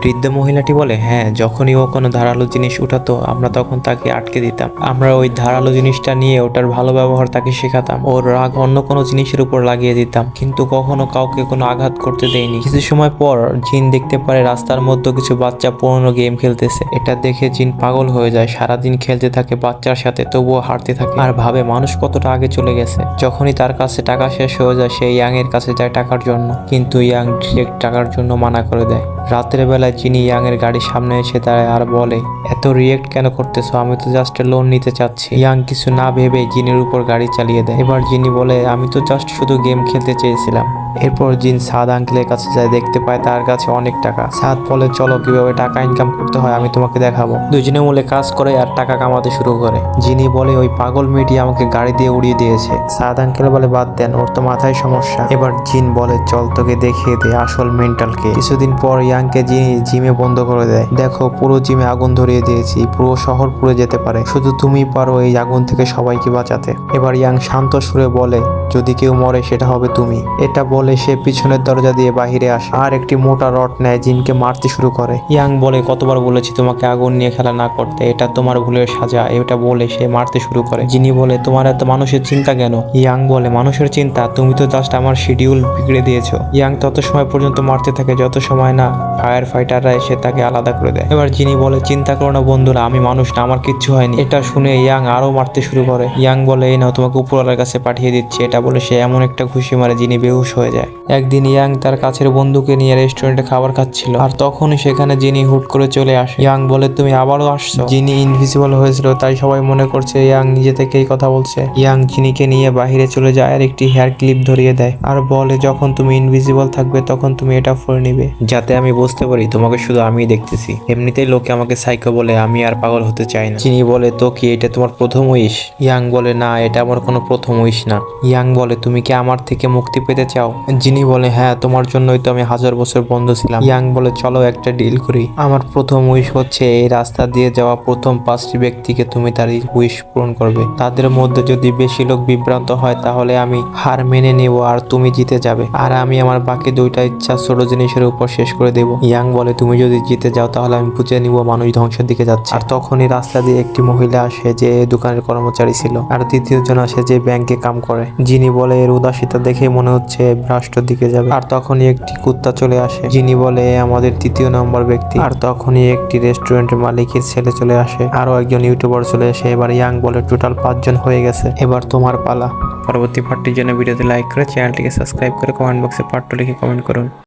বৃদ্ধ মহিলাটি বলে, হ্যাঁ, যখনই ও কোনো ধারালো জিনিস উঠাতো আমরা তখন তাকে আটকে দিতাম। আমরা ওই ধারালো জিনিসটা নিয়ে ওটার ভালো ব্যবহার তাকে শেখাতাম। ওর রাগ অন্য কোনো জিনিসের উপর লাগিয়ে দিতাম, কিন্তু কখনো কাউকে কোনো আঘাত করতে দেইনি। কিছু সময় পর জিন দেখতে পারে রাস্তার মধ্যে কিছু বাচ্চা পুরনো গেম খেলতেছে। এটা দেখে জিন পাগল হয়ে যায়। সারাদিন খেলতে থাকে বাচ্চার সাথে, তবুও হারতে থাকে আর ভাবে মানুষ কতটা আগে চলে গেছে। যখনই তার কাছে টাকা শেষ হয়ে যায় সে ইয়াং এর কাছে যায় টাকার জন্য, কিন্তু ইয়াং ডিরেক্ট টাকার জন্য মানা করে দেয়। রাতের বেলায় জিনি ইয়াং এর গাড়ির সামনে এসে দাঁড়ায় আর বলে, এত রিয়েক্ট কেন করতেছো? আমি তো জাস্ট লোন নিতে চাচ্ছি। ইয়াং কিছু না ভেবে জিনের উপর গাড়ি চালিয়ে দেয়। এবার জিনি বলে, আমি তো জাস্ট শুধু গেম খেলতে চেয়েছিলাম। এরপর জিন সাদ আঙ্কেলের কাছে যায়, দেখতে পায় তার কাছে অনেক টাকা। সাদ বলে, চলো কিভাবে টাকা ইনকাম করতে হয় আমি তোমাকে দেখাবো। দুজনে মিলে কাজ করে আর টাকা কামাতে শুরু করে। জিনি বলে, ওই পাগল মেয়েটি আমাকে গাড়ি দিয়ে উড়িয়ে দিয়েছে। সাদ আঙ্কেল বলে, বাদ দেন, ওর তো মাথায় সমস্যা। এবার জিন বলে, চল তোকে দেখিয়ে দে আসল মেন্টালকে। কিছুদিন পর ইয়াংকে জিমে বন্ধ করে দেয়। দেখো, পুরো জিমে আগুন ধরিয়ে দিয়েছি, পুরো শহর পুড়ে যেতে পারে, শুধু তুমি পারো এই আগুন থেকে সবাইকে বাঁচাতে। এবার ইয়াং শান্ত সুরে বলে, যদি কেউ মরে সেটা হবে তুমি। এটা বলে সে পিছনের দরজা দিয়ে বাহিরে আসে আর একটি মোটা রড নেয়, জিনকে মারতে শুরু করে। ইয়াং বলে, কতবার বলেছি তোমাকে আগুন নিয়ে খেলা না করতে, এটা তোমার ভুলের সাজা। এটা বলে সে মারতে শুরু করে। জিনি বলে, তোমার এত মানুষের চিন্তা কেন? ইয়াং বলে, মানুষের চিন্তা? তুমি তো জাস্ট আমার শিডিউল বিগড়ে দিয়েছো। ইয়াং তত সময় পর্যন্ত মারতে থাকে যত সময় না ফায়ার ফাইটাররা এসে তাকে আলাদা করে দেয়। এবার জিনি বলে, চিন্তা করো না বন্ধুরা, আমি মানুষ না, আমার কিচ্ছু হয়নি। এটা শুনে ইয়াং আরো মারতে শুরু করে। ইয়াং বলে, এই নাও, তোমাকে উপরওয়ালার কাছে পাঠিয়ে দিচ্ছি। এটা বলে সে এমন একটা ঘুষি মারে জিনি বেহুশ হয়ে যায়। একদিন ইয়াং তার কাছের বন্ধুকে নিয়ে রেস্টুরেন্টে খাবার খাচ্ছিল, আর তখনই সেখানে জিনি হুট করে চলে আসে। ইয়াং বলে, তুমি আবারও আসছো? জিনি ইনভিজিবল হয়েছিল তাই সবাই মনে করছে ইয়াং নিজে থেকেই কথা বলছে। ইয়াং জিনিকে নিয়ে বাহিরে চলে যায় আর একটি হেয়ার ক্লিপ ধরিয়ে দেয় আর বলে, যখন তুমি ইনভিজিবল থাকবে তখন তুমি এটা পরে নিবে, যাতে আমি বুঝতে পারি তোমাকে শুধু আমিই দেখতেছি। এমনিতেই লোকে আমাকে সাইকো বলে, আমি আর পাগল হতে চাই না। জিনি বলে, তো কি এটা তোমার প্রথম উইশ? ইয়াং বলে, না, এটা আমার কোনো প্রথম উইশ না। ইয়াং বলে, তুমি কি আমার থেকে মুক্তি পেতে চাও? জিনি বলে, হ্যাঁ, তোমার জন্যই তো আমি 1000 বছর বন্ধ ছিলাম। ইয়াং বলে, চলো একটা ডিল করি। আমার প্রথম উইশ হচ্ছে এই রাস্তা দিয়ে যাওয়া প্রথম 5টি ব্যক্তিকে তুমি তার উইশ পূরণ করবে। তাদের মধ্যে যদি বেশি লোক বিভ্রান্ত হয় তাহলে আমি হার মেনে নেব আর তুমি জিতে যাবে, আর আমি আমার বাকি 2টা ইচ্ছা ছোট জিনিসের উপর শেষ করে দেব। ইয়াং বলে, তুমি যদি জিতে যাও তাহলে আমি বুঝে নিব মানুষ ধ্বংসের দিকে যাচ্ছে। আর তখনই রাস্তা দিয়ে একটি মহিলা আসে যে দোকানের কর্মচারী ছিল, আর দ্বিতীয় জন আসে যে ব্যাংকে কাম করে। জিনি বলে, এর উদাসীতা দেখে মনে হচ্ছে রাষ্ট্রের দিকে যাবে। আর তখনই একটি কুত্তা চলে আসে। জিনি বলে, আমাদের 3য় নম্বর ব্যক্তি। আর তখনই একটি রেস্টুরেন্টের মালিকের ছেলে চলে আসে, আরো একজন ইউটিউবার চলে আসে। এবার ইয়াং বলে, টোটাল 5 জন হয়ে গেছে, এবার তোমার পালা। পরবর্তী পার্টির জন্য ভিডিওতে লাইক করে চ্যানেলটিকে সাবস্ক্রাইব করে কমেন্ট বক্সে পার্ট 2 লিখে কমেন্ট করুন।